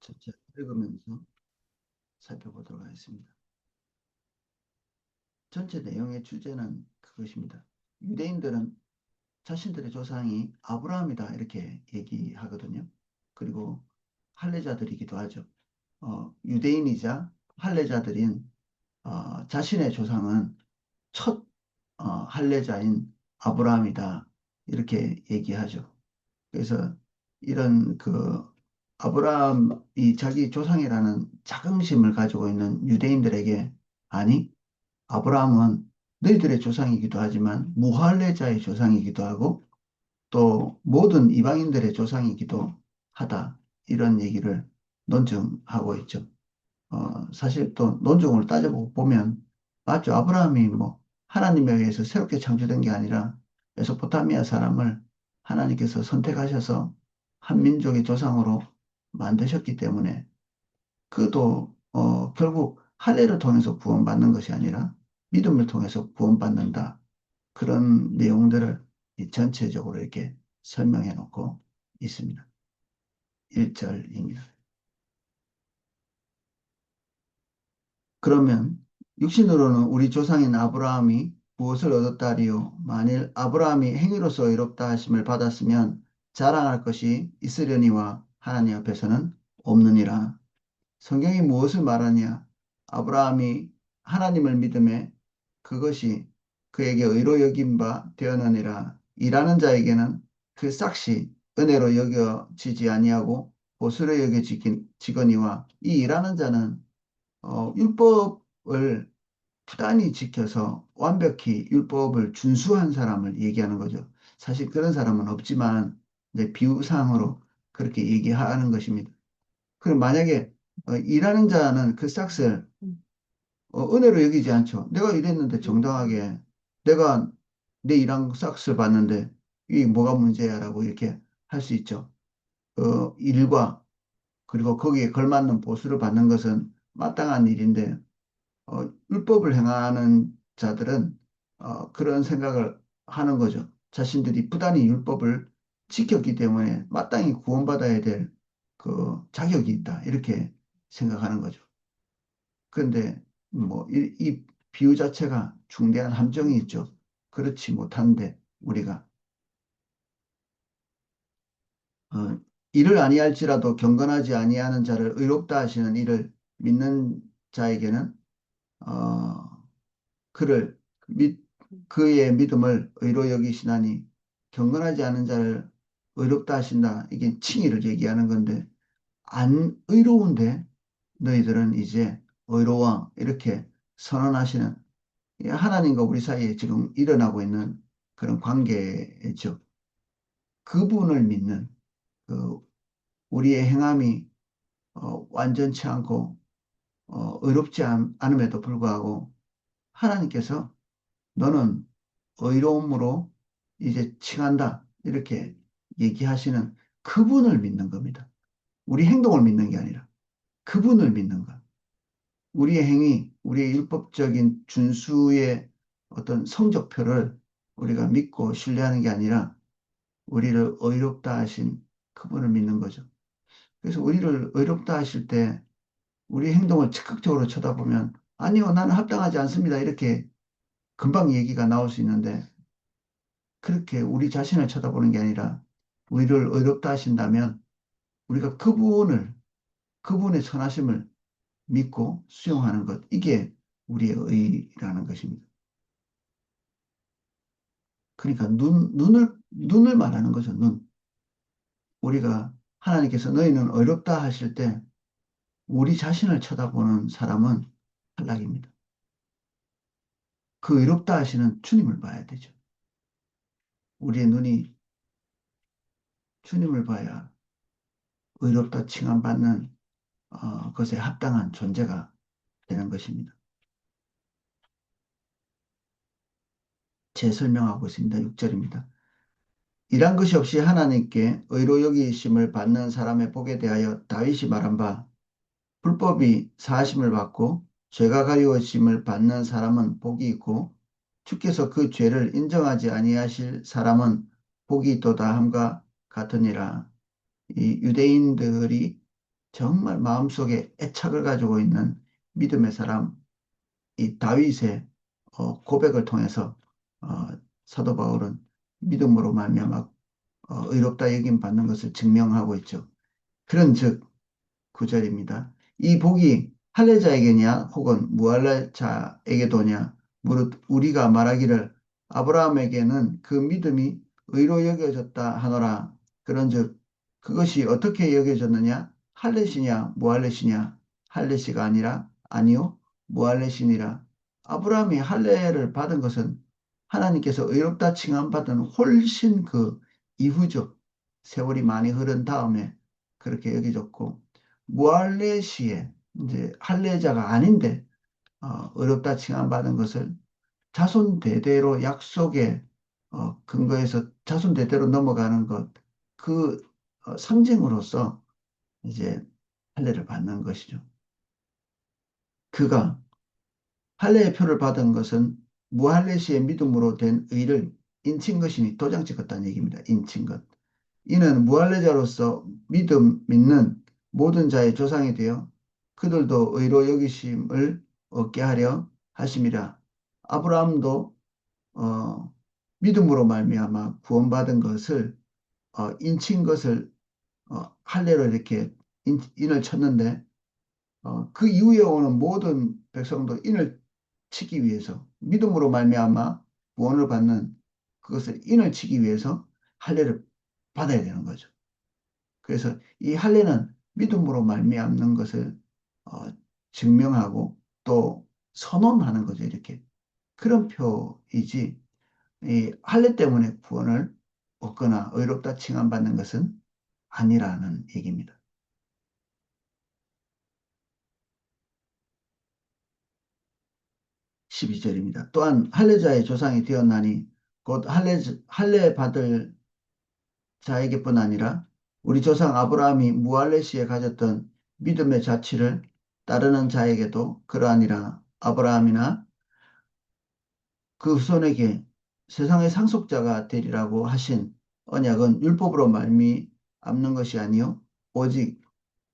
전체 읽으면서 살펴보도록 하겠습니다. 전체 내용의 주제는 그것입니다. 유대인들은 자신들의 조상이 아브라함이다 이렇게 얘기하거든요. 그리고 할례자들이기도 하죠. 유대인이자 할례자들인 자신의 조상은 첫 할례자인 아브라함이다 이렇게 얘기하죠. 그래서 이런 아브라함이 자기 조상이라는 자긍심을 가지고 있는 유대인들에게 아니 아브라함은 너희들의 조상이기도 하지만 무할례자의 조상이기도 하고 또 모든 이방인들의 조상이기도 하다 이런 얘기를 논증하고 있죠. 사실 또 논증을 따져보면 맞죠. 아브라함이 뭐 하나님에 의해서 새롭게 창조된 게 아니라 메소포타미아 사람을 하나님께서 선택하셔서 한 민족의 조상으로 만드셨기 때문에 그도 결국 할례를 통해서 구원받는 것이 아니라 믿음을 통해서 구원받는다. 그런 내용들을 이 전체적으로 이렇게 설명해 놓고 있습니다. 1절입니다. 그러면 육신으로는 우리 조상인 아브라함이 무엇을 얻었다리요? 만일 아브라함이 행위로서 의롭다 하심을 받았으면 자랑할 것이 있으려니와 하나님 앞에서는 없느니라. 성경이 무엇을 말하냐? 아브라함이 하나님을 믿음에 그것이 그에게 의로 여긴 바 되었느니라. 일하는 자에게는 그 삭시 은혜로 여겨지지 아니하고 보수로 여겨지거니와 이 일하는 자는 율법을 부단히 지켜서 완벽히 율법을 준수한 사람을 얘기하는 거죠. 사실 그런 사람은 없지만 이제 비유상으로 그렇게 얘기하는 것입니다. 그럼 만약에 일하는 자는 그 싹을 은혜로 여기지 않죠. 내가 일했는데 정당하게 내가 내 일한 싹을 봤는데 이게 뭐가 문제야라고 이렇게 할 수 있죠. 일과 그리고 거기에 걸맞는 보수를 받는 것은 마땅한 일인데 율법을 행하는 자들은 그런 생각을 하는 거죠. 자신들이 부단히 율법을 지켰기 때문에 마땅히 구원받아야 될 그 자격이 있다. 이렇게 생각하는 거죠. 그런데 뭐 이 비유 자체가 중대한 함정이 있죠. 그렇지 못한데 우리가 어, 이를 아니할지라도 경건하지 아니하는 자를 의롭다 하시는 이를 믿는 자에게는 그를 그의 믿음을 의로 여기시나니 경건하지 않은 자를 의롭다 하신다. 이게 칭의를 얘기하는 건데 안 의로운데 너희들은 이제 의로워 이렇게 선언하시는 하나님과 우리 사이에 지금 일어나고 있는 그런 관계죠. 그분을 믿는 그 우리의 행함이 완전치 않고 의롭지 않음에도 불구하고 하나님께서 너는 의로움으로 이제 칭한다. 이렇게 얘기하시는 그분을 믿는 겁니다. 우리 행동을 믿는 게 아니라 그분을 믿는 것. 우리의 행위, 우리의 율법적인 준수의 어떤 성적표를 우리가 믿고 신뢰하는 게 아니라 우리를 의롭다 하신 그분을 믿는 거죠. 그래서 우리를 의롭다 하실 때 우리 행동을 적극적으로 쳐다보면 아니요, 나는 합당하지 않습니다. 이렇게 금방 얘기가 나올 수 있는데 그렇게 우리 자신을 쳐다보는 게 아니라 우리를 의롭다 하신다면 우리가 그분의 선하심을 믿고 수용하는 것. 이게 우리의 의라는 것입니다. 그러니까 눈을 말하는 거죠, 눈. 우리가 하나님께서 너희는 의롭다 하실 때 우리 자신을 쳐다보는 사람은 탈락입니다. 그 의롭다 하시는 주님을 봐야 되죠. 우리의 눈이 주님을 봐야 의롭다 칭함받는 것에 합당한 존재가 되는 것입니다. 재설명하고 있습니다. 6절입니다. 이란 것이 없이 하나님께 의로 여기심을 받는 사람의 복에 대하여 다윗이 말한 바 불법이 사하심을 받고 죄가 가리워짐을 받는 사람은 복이 있고 주께서 그 죄를 인정하지 아니하실 사람은 복이 있도다 함과 같으니라. 이 유대인들이 정말 마음속에 애착을 가지고 있는 믿음의 사람, 이 다윗의 고백을 통해서 어, 사도 바울은 믿음으로 말미암아 의롭다 여김 받는 것을 증명하고 있죠. 그런즉 구절입니다. 이 복이 할례자에게냐 혹은 무할례자에게도냐 무릇 우리가 말하기를 아브라함에게는 그 믿음이 의로 여겨졌다 하노라. 그런즉 그것이 어떻게 여겨졌느냐? 할례시냐 무할례시냐? 할례시가 아니라 아니요 무할례시니라. 아브라함이 할례를 받은 것은 하나님께서 의롭다 칭함받은 훨씬 그 이후죠. 세월이 많이 흐른 다음에 그렇게 여겨졌고 무할레시에 이제 할례자가 아닌데 어렵다 칭함받은 것을 자손 대대로 약속의 근거에서 자손 대대로 넘어가는 것, 그 상징으로서 이제 할례를 받는 것이죠. 그가 할례의 표를 받은 것은 무할레시의 믿음으로 된 의를 인친 것이니 도장 찍었다는 얘기입니다. 인친 것. 이는 무할례자로서 믿는 모든 자의 조상이 되어 그들도 의로 여기심을 얻게 하려 하심이라. 아브라함도 믿음으로 말미암아 구원받은 것을 인친 것을 할례로 이렇게 인을 쳤는데 그 이후에 오는 모든 백성도 인을 치기 위해서 믿음으로 말미암아 구원을 받는 그것을 인을 치기 위해서 할례를 받아야 되는 거죠. 그래서 이 할례는 믿음으로 말미암는 것을 어, 증명하고 또 선언하는 거죠. 이렇게 그런 표이지 이 할례 때문에 구원을 얻거나 의롭다 칭함받는 것은 아니라는 얘기입니다. 12절입니다. 또한 할례자의 조상이 되었나니 곧 할례 받을 자에게뿐 아니라 우리 조상 아브라함이 무할레 시에 가졌던 믿음의 자취를 따르는 자에게도 그러하니라. 아브라함이나 그 후손에게 세상의 상속자가 되리라고 하신 언약은 율법으로 말미암는 것이 아니요 오직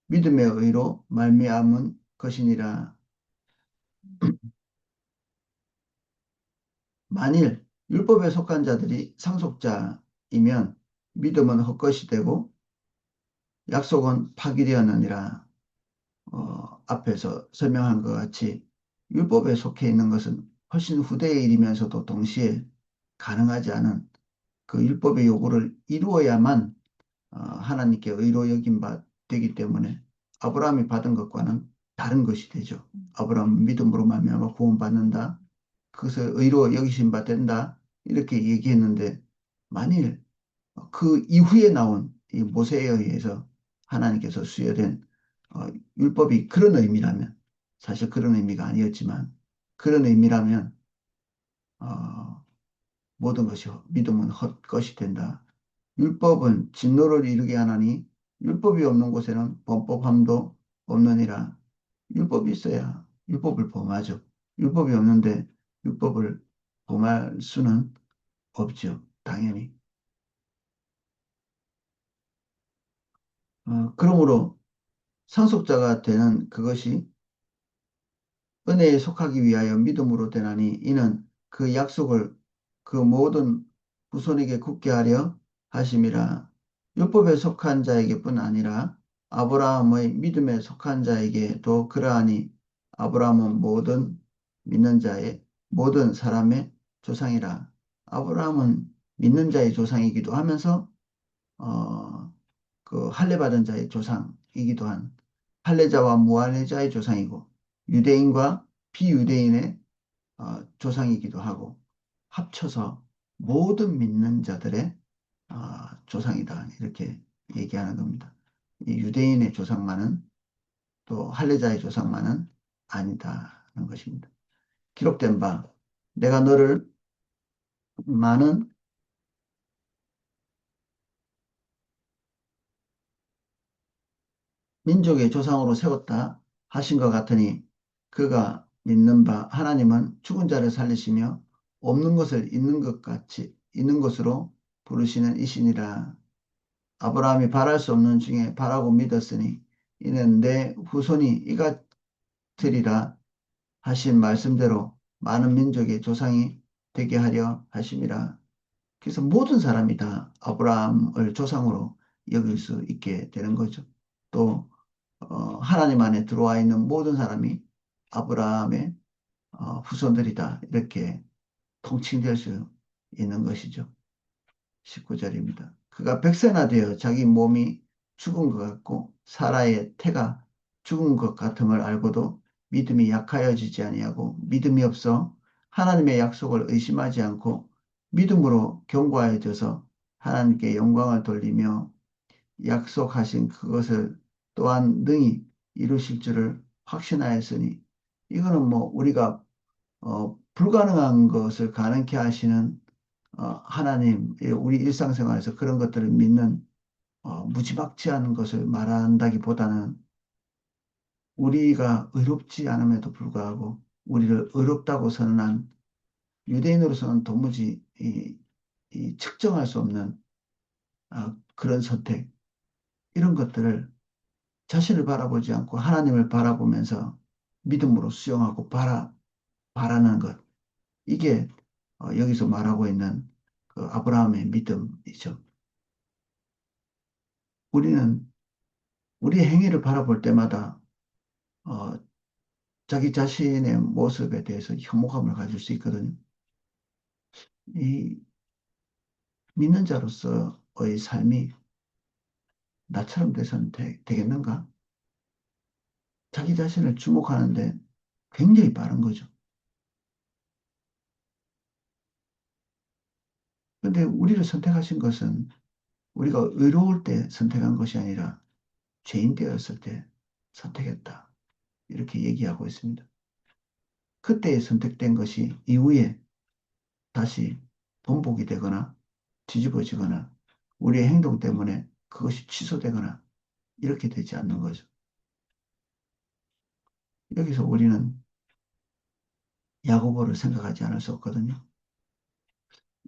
믿음의 의로 말미암은 것이니라. 만일 율법에 속한 자들이 상속자이면 믿음은 헛것이 되고 약속은 파기되었느니라. 앞에서 설명한 것 같이 율법에 속해 있는 것은 훨씬 후대의 일이면서도 동시에 가능하지 않은 그 율법의 요구를 이루어야만 하나님께 의로 여김 바 되기 때문에 아브라함이 받은 것과는 다른 것이 되죠. 아브라함은 믿음으로 말미암아 구원받는다. 그것을 의로 여기신 바 된다. 이렇게 얘기했는데 만일 그 이후에 나온 이 모세에 의해서 하나님께서 수여된 어, 율법이 그런 의미라면 사실 그런 의미가 아니었지만 그런 의미라면 어, 모든 것이 믿음은 헛것이 된다. 율법은 진노를 이루게 하나니 율법이 없는 곳에는 범법함도 없느니라. 율법이 있어야 율법을 범하죠. 율법이 없는데 율법을 범할 수는 없죠. 당연히. 그러므로 상속자가 되는 그것이 은혜에 속하기 위하여 믿음으로 되나니 이는 그 약속을 그 모든 후손에게 굳게 하려 하심이라. 율법에 속한 자에게뿐 아니라 아브라함의 믿음에 속한 자에게도 그러하니 아브라함은 모든 믿는 자의 모든 사람의 조상이라. 아브라함은 믿는 자의 조상이기도 하면서 어, 그 할례 받은 자의 조상이기도 한 할례자와 무할례자의 조상이고 유대인과 비유대인의 조상이기도 하고 합쳐서 모든 믿는 자들의 조상이다 이렇게 얘기하는 겁니다. 이 유대인의 조상만은 또 할례자의 조상만은 아니다는 것입니다. 기록된 바 내가 너를 많은 민족의 조상으로 세웠다 하신 것 같으니 그가 믿는 바 하나님은 죽은 자를 살리시며 없는 것을 있는 것 같이 있는 것으로 부르시는 이시니라. 아브라함이 바랄 수 없는 중에 바라고 믿었으니 이는 내 후손이 이같으리라 하신 말씀대로 많은 민족의 조상이 되게 하려 하심이라. 그래서 모든 사람이 다 아브라함을 조상으로 여길 수 있게 되는 거죠. 또 하나님 안에 들어와 있는 모든 사람이 아브라함의 후손들이다. 이렇게 통칭될 수 있는 것이죠. 19절입니다. 그가 백세나 되어 자기 몸이 죽은 것 같고 사라의 태가 죽은 것 같음을 알고도 믿음이 약하여지지 아니하고 믿음이 없어 하나님의 약속을 의심하지 않고 믿음으로 견고하여져서 하나님께 영광을 돌리며 약속하신 그것을 또한 능히 이루실 줄을 확신하였으니 이거는 뭐 우리가 불가능한 것을 가능케 하시는 하나님, 우리 일상생활에서 그런 것들을 믿는 무지막지한 것을 말한다기보다는 우리가 의롭지 않음에도 불구하고 우리를 의롭다고 선언한 유대인으로서는 도무지 이 측정할 수 없는 그런 선택, 이런 것들을 자신을 바라보지 않고 하나님을 바라보면서 믿음으로 수용하고 바라는 것. 이게 여기서 말하고 있는 그 아브라함의 믿음이죠. 우리는 우리의 행위를 바라볼 때마다 어, 자기 자신의 모습에 대해서 혐오감을 가질 수 있거든요. 이 믿는 자로서의 삶이 나처럼 돼서는 되겠는가? 자기 자신을 주목하는데 굉장히 빠른 거죠. 근데 우리를 선택하신 것은 우리가 의로울 때 선택한 것이 아니라 죄인 되었을 때 선택했다. 이렇게 얘기하고 있습니다. 그때 선택된 것이 이후에 다시 번복이 되거나 뒤집어지거나 우리의 행동 때문에 그것이 취소되거나 이렇게 되지 않는 거죠. 여기서 우리는 야고보를 생각하지 않을 수 없거든요.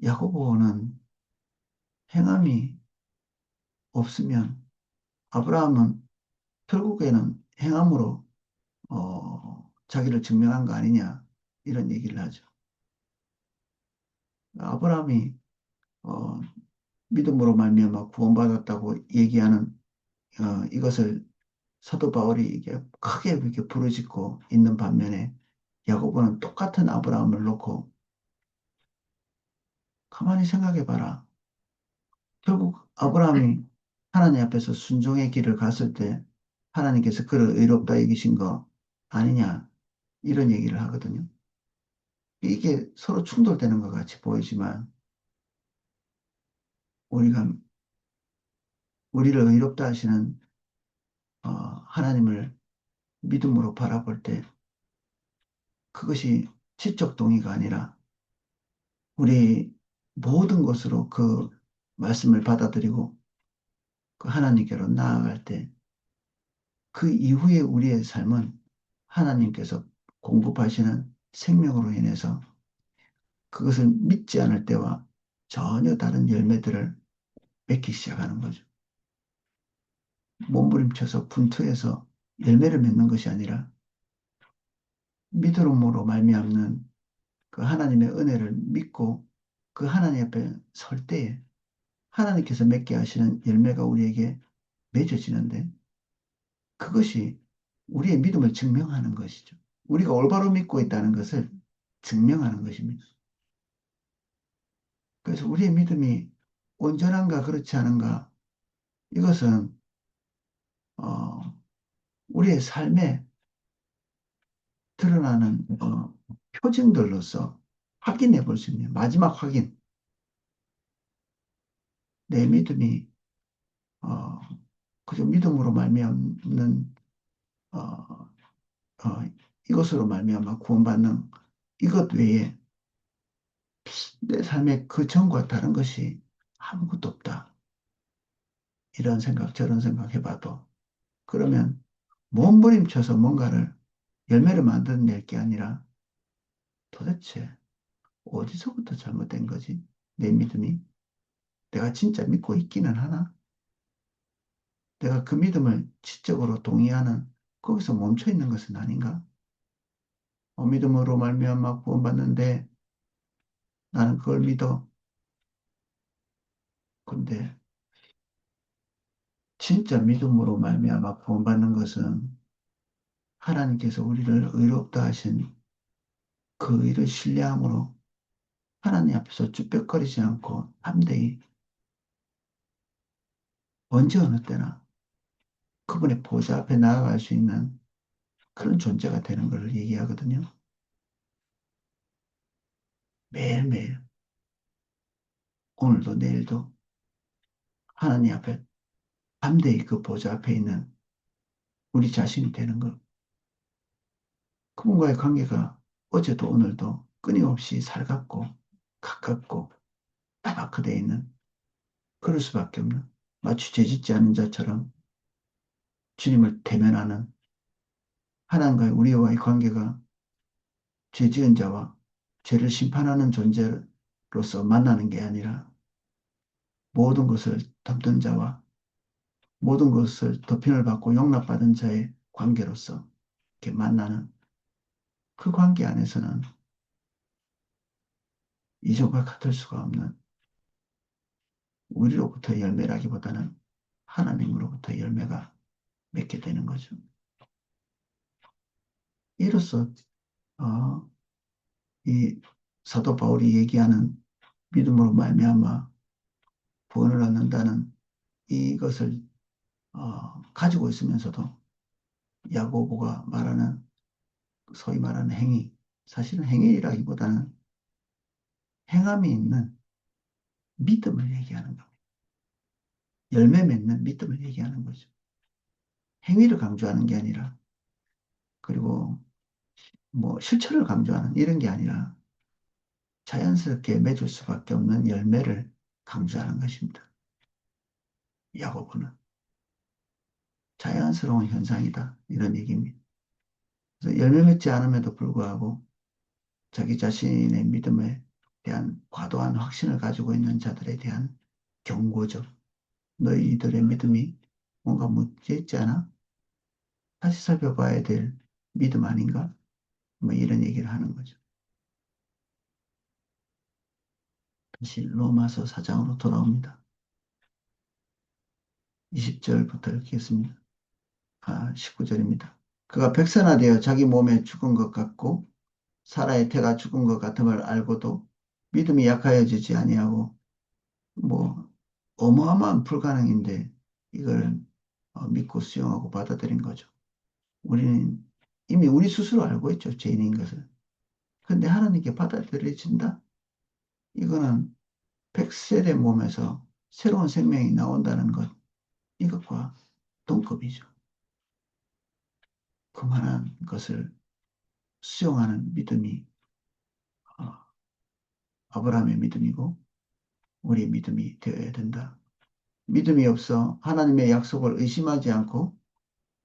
야고보는 행함이 없으면 아브라함은 결국에는 행함으로 자기를 증명한 거 아니냐 이런 얘기를 하죠. 아브라함이 어, 믿음으로 말미암아 구원받았다고 얘기하는 이것을 사도 바울이 이게 크게 이렇게 부르짖고 있는 반면에 야고보는 똑같은 아브라함을 놓고 가만히 생각해 봐라. 결국 아브라함이 하나님 앞에서 순종의 길을 갔을 때 하나님께서 그를 의롭다 여기신 거 아니냐 이런 얘기를 하거든요. 이게 서로 충돌되는 것 같이 보이지만 우리가 우리를 의롭다 하시는 하나님을 믿음으로 바라볼 때 그것이 지적 동의가 아니라 우리 모든 것으로 그 말씀을 받아들이고 그 하나님께로 나아갈 때 그 이후에 우리의 삶은 하나님께서 공급하시는 생명으로 인해서 그것을 믿지 않을 때와 전혀 다른 열매들을 맺기 시작하는 거죠. 몸부림쳐서 분투해서 열매를 맺는 것이 아니라 믿음으로 말미암는 그 하나님의 은혜를 믿고 그 하나님 앞에 설 때에 하나님께서 맺게 하시는 열매가 우리에게 맺어지는데 그것이 우리의 믿음을 증명하는 것이죠. 우리가 올바로 믿고 있다는 것을 증명하는 것입니다. 그래서 우리의 믿음이 온전한가 그렇지 않은가 이것은 어, 우리의 삶에 드러나는 표징들로서 확인해 볼 수 있는 마지막 확인. 내 믿음이 어, 그저 믿음으로 말미암는 어, 이것으로 말미암아 구원받는 이것 외에 내 삶의 그 전과 다른 것이 아무것도 없다. 이런 생각, 저런 생각 해봐도 그러면 몸부림쳐서 뭔가를 열매를 만들어낼 게 아니라 도대체 어디서부터 잘못된 거지? 내 믿음이 내가 진짜 믿고 있기는 하나? 내가 그 믿음을 지적으로 동의하는 거기서 멈춰 있는 것은 아닌가? 믿음으로 말미암아 구원받는데 나는 그걸 믿어. 근데 진짜 믿음으로 말미암아 구원받는 것은 하나님께서 우리를 의롭다 하신 그 일을 신뢰함으로 하나님 앞에서 쭈뼛거리지 않고 담대히 언제 어느 때나 그분의 보좌 앞에 나아갈 수 있는 그런 존재가 되는 걸 얘기하거든요. 매일매일, 오늘도 내일도 하나님 앞에 담대히 그 보좌 앞에 있는 우리 자신이 되는 것. 그분과의 관계가 어제도 오늘도 끊임없이 살갑고 가깝고 따박그대 있는 그럴 수밖에 없는 마치 죄짓지 않은 자처럼 주님을 대면하는 하나님과의 우리와의 관계가 죄 지은 자와 죄를 심판하는 존재로서 만나는 게 아니라 모든 것을 덮는 자와 모든 것을 덮임을 받고 용납받은 자의 관계로서 이렇게 만나는 그 관계 안에서는 이전과 같을 수가 없는 우리로부터 열매라기보다는 하나님으로부터 열매가 맺게 되는 거죠. 이로써 어, 이 사도 바울이 얘기하는 믿음으로 말미암아 구원을 얻는다는 이것을 가지고 있으면서도 야고보가 말하는 소위 말하는 행위, 사실은 행위라기보다는 행함이 있는 믿음을 얘기하는 겁니다. 열매 맺는 믿음을 얘기하는 거죠. 행위를 강조하는 게 아니라 그리고 뭐 실천을 강조하는 이런 게 아니라 자연스럽게 맺을 수밖에 없는 열매를 강조하는 것입니다. 야고보는 자연스러운 현상이다 이런 얘기입니다. 그래서 열매 맺지 않음에도 불구하고 자기 자신의 믿음에 대한 과도한 확신을 가지고 있는 자들에 대한 경고죠. 너희들의 믿음이 뭔가 문제 있지 않아? 다시 살펴봐야 될 믿음 아닌가? 뭐 이런 얘기를 하는 거죠. 다시 로마서 4장으로 돌아옵니다. 20절부터 읽겠습니다. 19절입니다. 그가 백선하되어 자기 몸에 죽은 것 같고 사라의 태가 죽은 것 같음을 알고도 믿음이 약하여지지 아니하고 뭐 어마어마한 불가능인데 이걸 믿고 수용하고 받아들인 거죠. 우리는 이미 우리 스스로 알고 있죠. 죄인인 것을. 근데 하나님께 받아들여진다? 이거는 백세의 몸에서 새로운 생명이 나온다는 것, 이것과 동급이죠. 그만한 것을 수용하는 믿음이 어, 아브라함의 믿음이고 우리의 믿음이 되어야 된다. 믿음이 없어 하나님의 약속을 의심하지 않고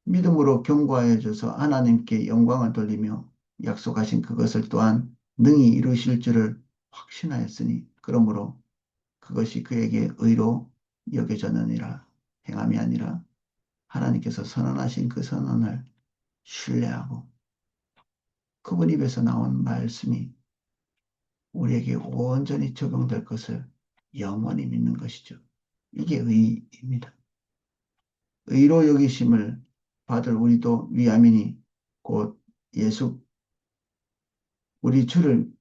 믿음으로 견고하여져서 하나님께 영광을 돌리며 약속하신 그것을 또한 능히 이루실 줄을 확신하였으니 그러므로 그것이 그에게 의로 여겨졌느니라. 행함이 아니라 하나님께서 선언하신 그 선언을 신뢰하고 그분 입에서 나온 말씀이 우리에게 온전히 적용될 것을 영원히 믿는 것이죠. 이게 의입니다. 의로 여기심을 받을 우리도 위함이니 곧 예수 우리 주를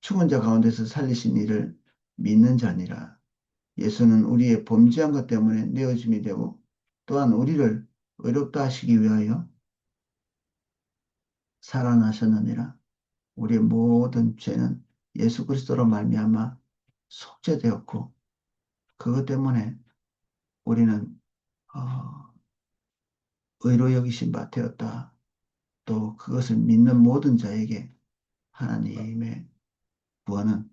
죽은 자 가운데서 살리신 이를 믿는 자니라. 예수는 우리의 범죄한 것 때문에 내어짐이 되고 또한 우리를 의롭다 하시기 위하여 살아나셨느니라. 우리의 모든 죄는 예수 그리스도로 말미암아 속죄되었고 그것 때문에 우리는 어, 의로 여기신 바 되었다. 또 그것을 믿는 모든 자에게 하나님의 구원은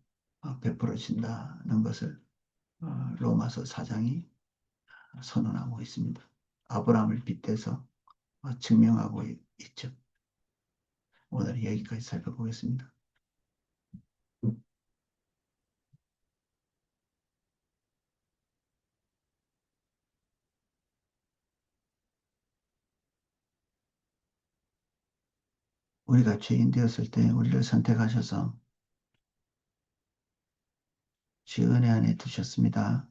베풀어진다는 것을 로마서 4장이 선언하고 있습니다. 아브라함을 빗대서 증명하고 있죠. 오늘 여기까지 살펴보겠습니다. 우리가 죄인 되었을 때 우리를 선택하셔서 주의 은혜 안에 두셨습니다.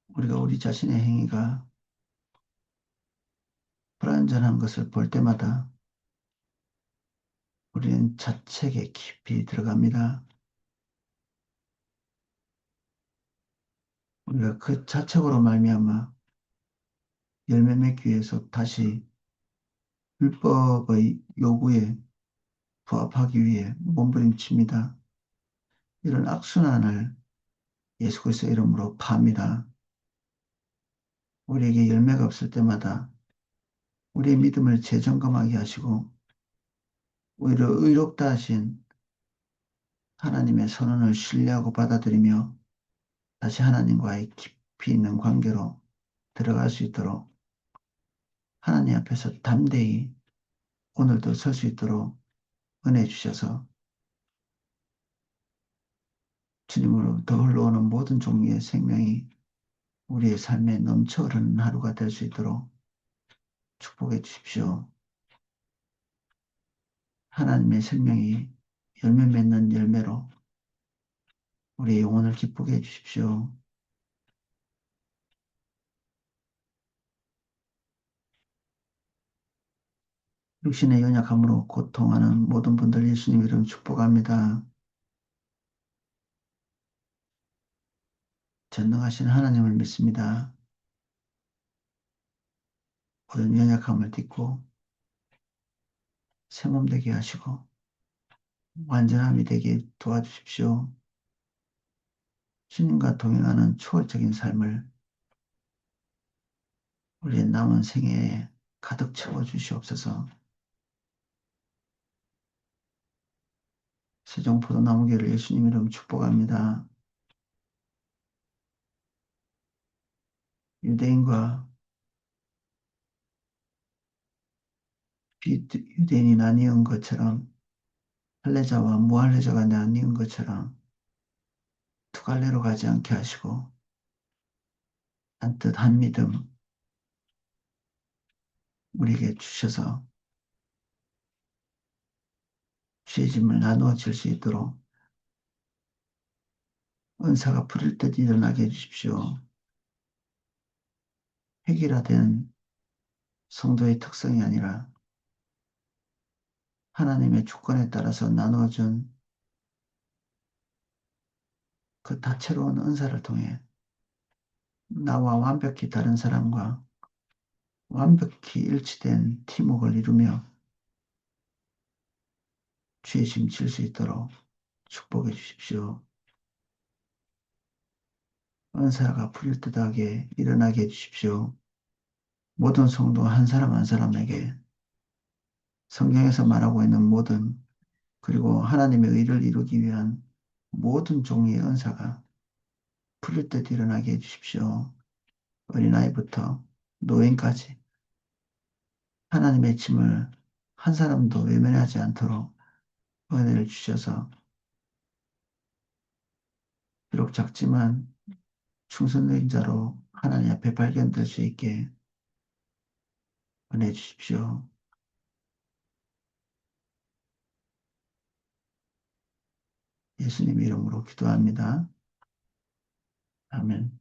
우리가 우리 자신의 행위가 불완전한 것을 볼 때마다 우리는 자책에 깊이 들어갑니다. 우리가 그 자책으로 말미암아 열매 맺기 위해서 다시 율법의 요구에 부합하기 위해 몸부림칩니다. 이런 악순환을 예수 그리스도의 이름으로 파합니다. 우리에게 열매가 없을 때마다 우리의 믿음을 재점검하게 하시고 오히려 의롭다 하신 하나님의 선언을 신뢰하고 받아들이며 다시 하나님과의 깊이 있는 관계로 들어갈 수 있도록 하나님 앞에서 담대히 오늘도 설 수 있도록 은혜 주셔서 주님으로부터 흘러오는 모든 종류의 생명이 우리의 삶에 넘쳐 흐르는 하루가 될 수 있도록 축복해 주십시오. 하나님의 생명이 열매 맺는 열매로 우리의 영혼을 기쁘게 해 주십시오. 육신의 연약함으로 고통하는 모든 분들 예수님 이름 축복합니다. 전능하신 하나님을 믿습니다. 모든 연약함을 딛고 새몸 되게 하시고 완전함이 되게 도와주십시오. 주님과 동행하는 초월적인 삶을 우리의 남은 생애에 가득 채워주시옵소서. 세종포도나무교를 예수님 이름 축복합니다. 유대인과 비유대인이 나뉘은 것처럼 할례자와 무할례자가 나뉘은 것처럼 두 갈래로 가지 않게 하시고 한뜻 한믿음 우리에게 주셔서 죄의 짐을 나누어 질 수 있도록 은사가 부를 듯 일어나게 해주십시오. 획일화된 성도의 특성이 아니라 하나님의 주권에 따라서 나누어준 그 다채로운 은사를 통해 나와 완벽히 다른 사람과 완벽히 일치된 팀워크를 이루며 죄의 짐 질 수 있도록 축복해 주십시오. 은사가 불일듯하게 일어나게 해주십시오. 모든 성도 한 사람 한 사람에게 성경에서 말하고 있는 모든 그리고 하나님의 의를 이루기 위한 모든 종류의 은사가 풀릴듯 일어나게 해주십시오. 어린아이부터 노인까지 하나님의 짐을 한 사람도 외면하지 않도록 은혜를 주셔서 비록 작지만 충성된 자로 하나님 앞에 발견될 수 있게 은혜 주십시오. 예수님 이름으로 기도합니다. 아멘.